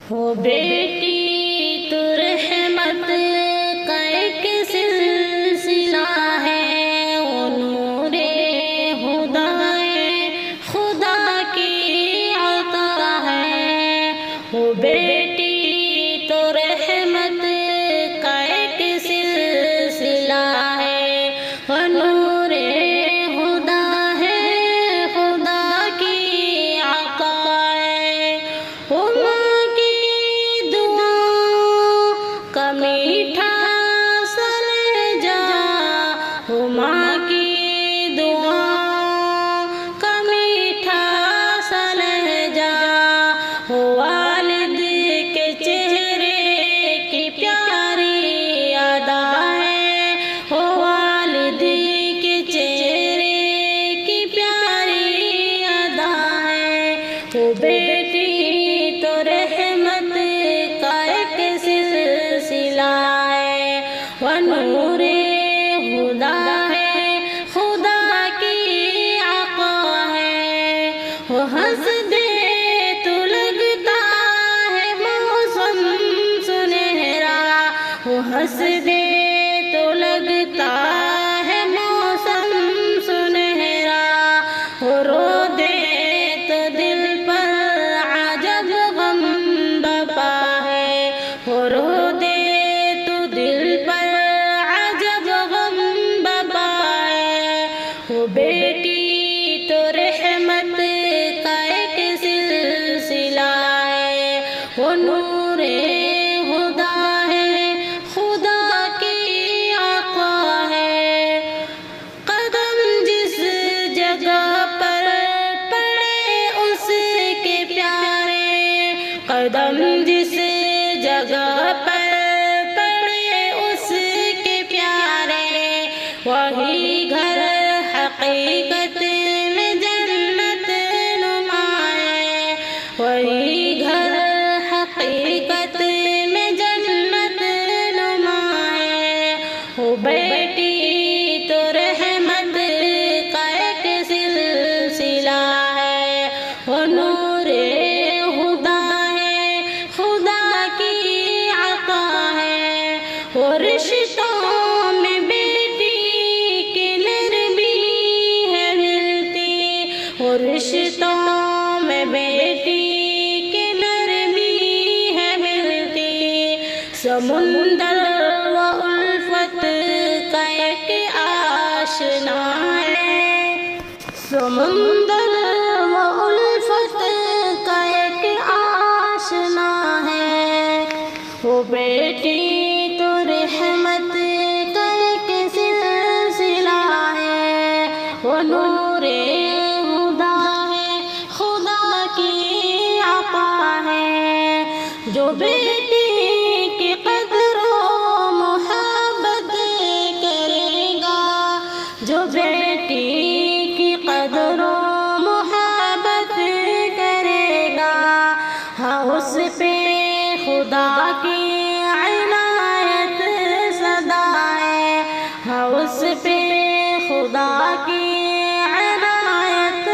ہو بیٹی تو رحمت کا ایک سلسلہ ہے، وہ نور ہدا خدا کی عطا ہے۔ ہو بیٹی تو رحمت کا ایک سلسلہ ہے، وہ نور ہدا ہے خدا کی عطا ہے۔ وہ ماں کی دعا کا میٹھا سا لہجہ، وہ ماں کی دعا کا میٹھا سا لہجہ، وہ والد کے چہرے کی پیاری ادا ہے، وہ والد کے چہرے کی پیاری ادا ہے۔ وہ بیٹی تو رحمت کا ایک سلسلہ ہے، وہ نور ہدا ہے خدا کی عطا ہے۔ وہ ہنس دے تو لگتا ہے موسم سنہرا، وہ ہنس دے تو لگتا ہے موسم سنہرا، وہ رو دے تو دل پر عجب غم بپا ہے، وہ رو دے تو دل پر عجب غم بپا ہے۔ وہ بیٹی تو رحمت کا ایک سلسلہ ہے، وہ نور ہدا ہے خدا کی عطا ہے۔ قدم جس جگہ پر پڑے اس کے پیارے، قدم جس جگہ پر پڑے اس کے پیارے، وہی گھر حقیقت میں جنت نما ہے، وہی گھر حقیقت میں جنت نما ہے۔ وہ بیٹی تو رحمت کا ایک سلسلہ ہے، وہ نور ہدا ہے خدا کی عطا ہے۔ وہ رشتوں میں بیٹی کی نرمی ہے ملتی، وہ رشتوں میں بیٹی کی نرمی ہے ملتی۔ سمندر و الفت کا ایک آشنا ہے، سمندر و الفت کا ایک آشنا ہے۔ وہ بیٹی تو رحمت کا ایک سلسلہ ہے، وہ نور ہدا ہے خدا کی عطا ہے۔ جو بیٹی کی قدر و محبت کرے گا، جو بیٹی کی قدر و محبت کرے گا، ہاں اس پہ خدا کی عنایت سدا ہے، ہاں اس پہ خدا کی عنایت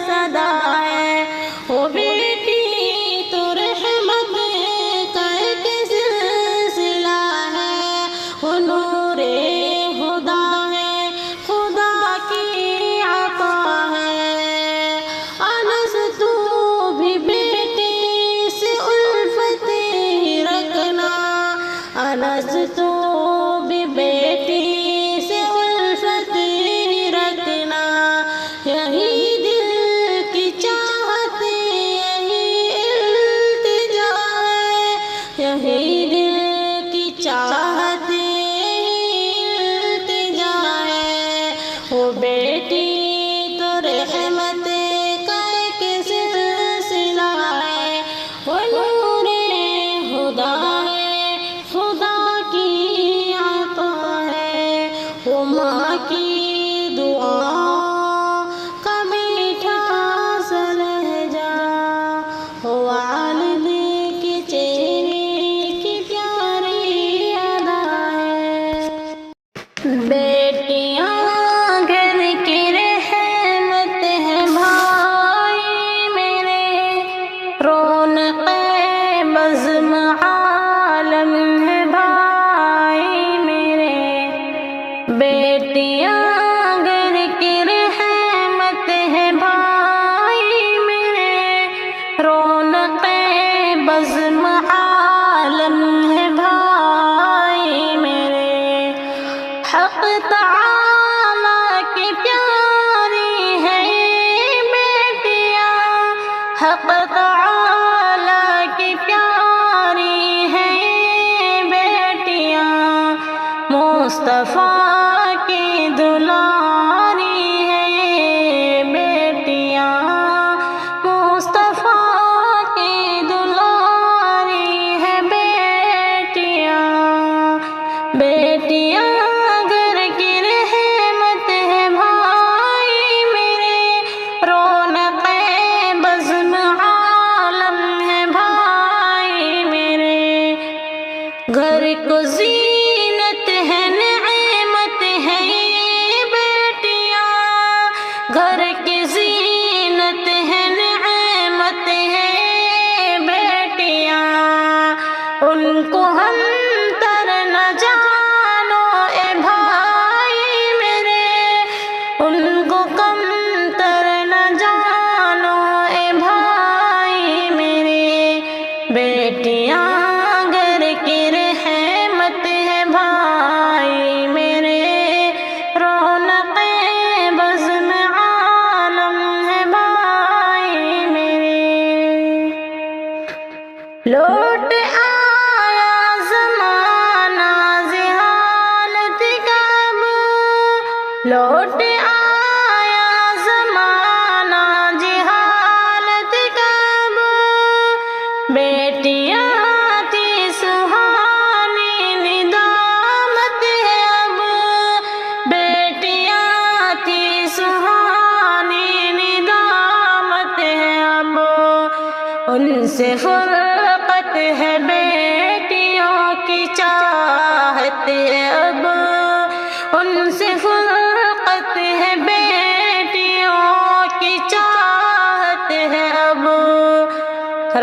سدا ہے۔ وہ بیٹی تو رحمت کا ایک سلسلہ ہے، وہ نور ہدا ہے خدا کی عطا ہے۔ انس تو بھی بیٹی سے الفت ہی رکھنا، انس تو بھی بیٹی سے الفت ہی رکھنا، یہی دل کی چاہت یہی التجا ہے، یہی دل کی چاہت یہی التجا ہے۔ وہ بیٹی تو رحمت کا ایک سلسلہ ہے، وہ نور ہدا ہے خدا کی عطا ہے۔ وہ ماں کی دعا کا میٹھا سا لہجہ، وہ والد کے چہرے کی بزم عالم ہے بھائی میرے، حق تعالیٰ کی پیاری ہے یہ بیٹیاں، حق تعالیٰ کی پیاری ہے یہ بیٹیاں، مصطفیٰ کی دلاری ہے یہ بیٹیاں، مصطفیٰ کی دلاری ہے بیٹیاں، بیٹیاں گھر کی رحمت ہے بھائی میرے، رونق بزم عالم ہے بھائی میرے، گھر کو زینت ہے نعمت ہے یہ بیٹیاں، گھر کی زینت ہے نعمت ہے یہ بیٹیاں، ان کو ہم تر نہ جانو اے بھائی میرے، ان کو کم تر نہ جانو اے بھائی میرے، بیٹیاں گھر کی رحمت ہے بھائی میرے، رونق بزم عالم ہے بھائی میرے، لوٹ آیا زمانہ ذہانت کا اب، لوٹ آیا زمانہ جہالت کا اب، بیٹیاں تھی سہانی ندامت ہے اب، بیٹیاں تھی سہانی ندامت ہے اب، ان سے فرقت ہے بیٹیوں کی چاہت ہے اب، ان سے فرقت ہے بیٹیوں کی چاہت ہے اب،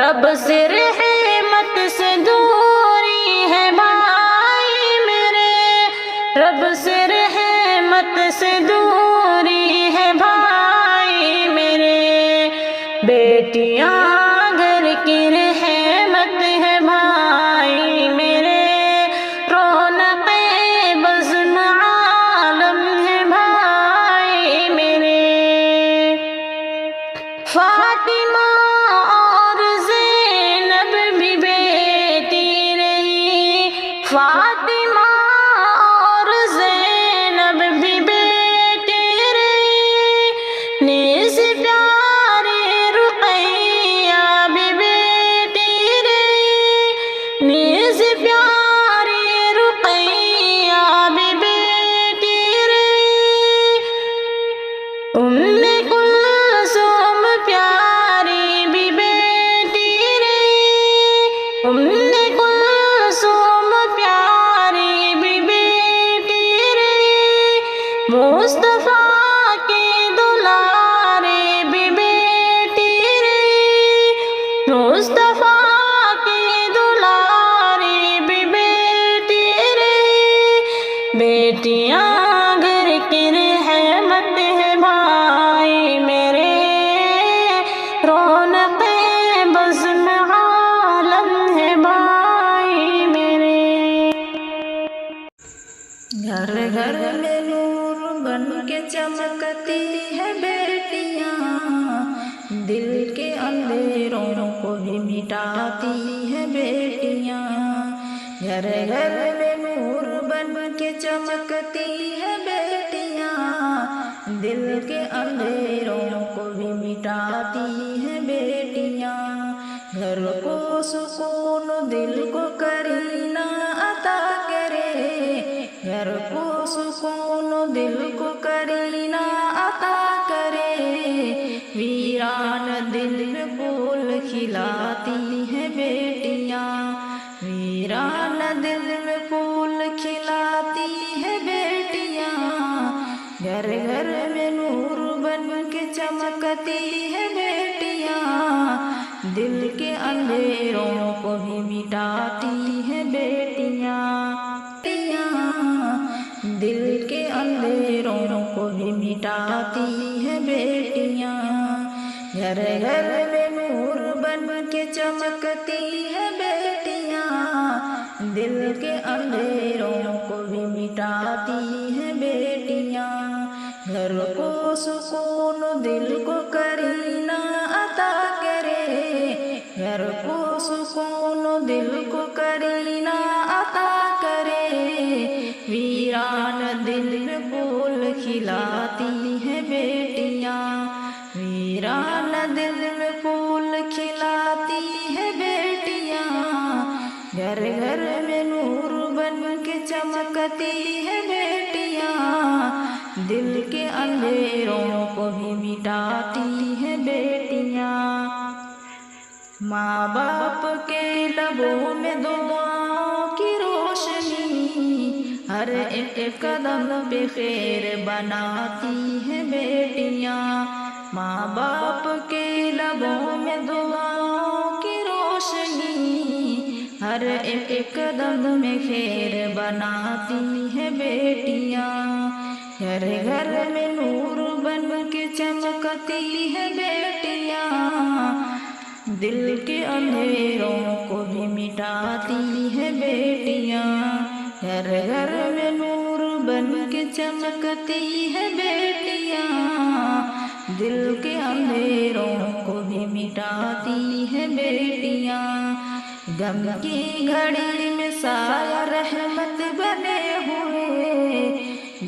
رب سے رحمت سے دوری ہے بھائی میرے، رب سے رحمت سے دوری ہے بھائی میرے، بیٹیاں گھر کی رحمت ہے بھائی میرے، رونق بزم عالم ہے بھائی میرے، فاطمہ اور زینب بھی بیٹی رہی، فاطمہ اور زینب بھی بیٹی رہی، نیز پیاری رقیہ بھی بیٹی رہی، نیز پیاری رقیہ بھی بیٹی رہی، کلثوم پیاری بھی بیٹی رہی، کلثوم پیاری بھی بیٹی رہی، مصطفیٰ کی دلاری بھی بیٹی رہی، مصطفیٰ کی دلاری بھی بیٹی رہی، بیٹیاں گھر کی رحمت ہے بھائی میرے، رونق بزم عالم ہے بھائی میرے، گھر گھر میں نور بن کے چمکتی ہے بیٹیاں، دل کے اندھیروں کو بھی مٹاتی ہے بیٹیاں، گھر گھر میں نور بن کے چمکتی ہے بیٹیاں، دل کے اندھیروں کو بھی مٹاتی ہے بیٹیاں، گھر کو سکون دل کو کرینہ عطا کرے، گھر کو سکون دل کو کرینہ عطا کرے، ویران دل میں پھول کھلاتی ہے بیٹیاں، ویران دل میں پھول کھلاتی ہے بیٹیاں، گھر گھر میں نور بن کے چمکتی ہے بیٹیاں، دل کے اندھیروں کو بھی مٹاتی ہے بیٹیاں، دل کے اندھیروں کو بھی مٹاتی ہے بیٹیاں، گھر گھر میں نور بن کے چمکتی ہے بیٹیاں، دل کے اندھیروں کو بھی مٹاتی ہیں بیٹیاں، گھر کو سکون دل کو کرینہ عطا کرے، گھر کو سکون دل کو کرینہ عطا کرے، ویران دل میں پھول کھلاتی ہیں بیٹیاں، ویران دل میں پھول کھلاتی ہیں بیٹیاں، گھر گھر میں نور بن کے چمکتی ہے بیٹیاں، دل کے اندھیروں کو بھی مٹاتی ہیں بیٹیاں، ماں باپ کے لبوں میں دعاؤں کی روشنی، ہر ایک قدم پہ خیر بناتی ہیں بیٹیاں، ماں باپ کے لبوں میں دعاؤں کی روشنی، ہر ایک قدم میں خیر بناتی ہیں بیٹیاں، گھر گھر میں نور بن کے چمکتی ہیں بیٹیاں، دل کے اندھیروں کو بھی مٹاتی ہیں بیٹیاں، گھر گھر میں نور بن کے چمکتی ہیں بیٹیاں، دل کے اندھیروں کو بھی مٹاتی ہیں بیٹیاں، غم کی گھڑی میں سایہ رحمت بنے ہوئے،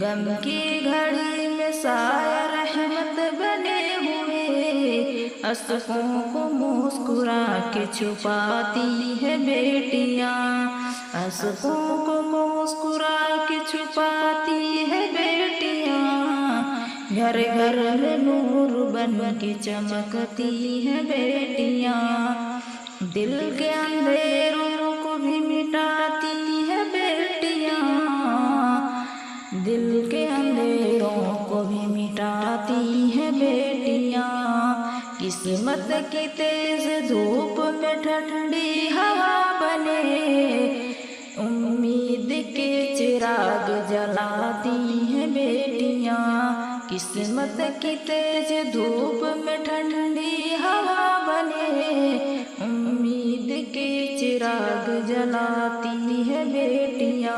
غم کی گھڑی میں سایہ رحمت بنے ہوئے، اشکوں کو مسکرا کے چھپاتی ہے بیٹیاں، اشکوں کو مسکرا کے چھپاتی ہے بیٹیاں، گھر گھر میں نور بن کے چمکتی ہے بیٹیاں، دل کے اندھیروں کو بھی مٹاتی ہے بیٹیاں، دل کے اندھیروں کو بھی مٹاتی ہے بیٹیاں، قسمت کی تیز دھوپ میں ٹھنڈی ہوا بنے، امید کے چراغ جلاتی ہیں بیٹیاں، قسمت کی تیز دھوپ میں ٹھنڈی ہوا بنے، امید کے چراغ جلاتی ہیں بیٹیاں،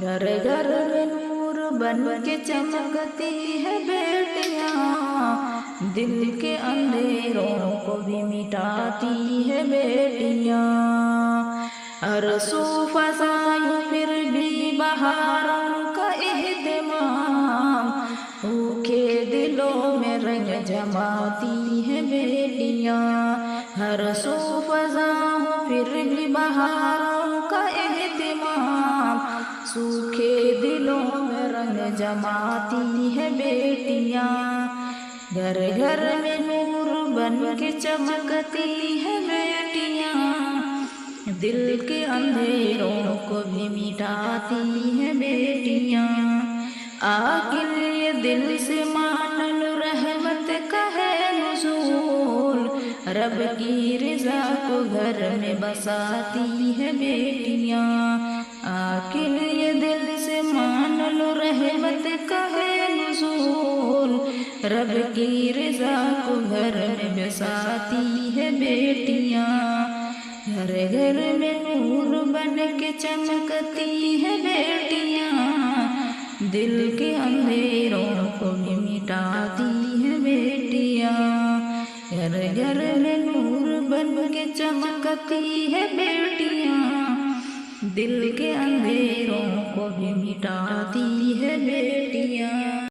گھر گھر میں نور بن کے چمکتی ہے بیٹیاں، دل کے اندھیروں کو بھی مٹاتی ہے بیٹیاں، ہر سو فضائیں پھر بھی بہاروں کا اہتمام، بھوکے دلوں میں رنگ جماتی ہیں بیٹیاں، ہر سو فضائیں پھر بھی بہاروں کا اہتمام، سوکھے دلوں میں رنگ جماتی ہے بیٹیاں، گھر گھر میں نور بن کے چمکتی ہے بیٹیاں، دل کے اندھیروں کو بھی مٹاتی ہے بیٹیاں، آخر یہ دل سے مان لو رحمت کا ہے نزول، رب کی رضا کو گھر میں بساتی ہے بیٹیاں، آخر یہ دل سے مان لو رحمت کا ہے نزول، رب کی رضا کو گھر میں بساتی ہے بیٹیاں، گھر گھر میں نور بن کے چمکتی ہے بیٹیاں، دل کے اندھیروں کو بھی مٹاتی ہے بیٹیاں، گھر گھر میں نور بن کے چمکتی ہے بیٹیاں، دل کے اندھیروں کو بھی مٹاتی ہے بیٹیاں۔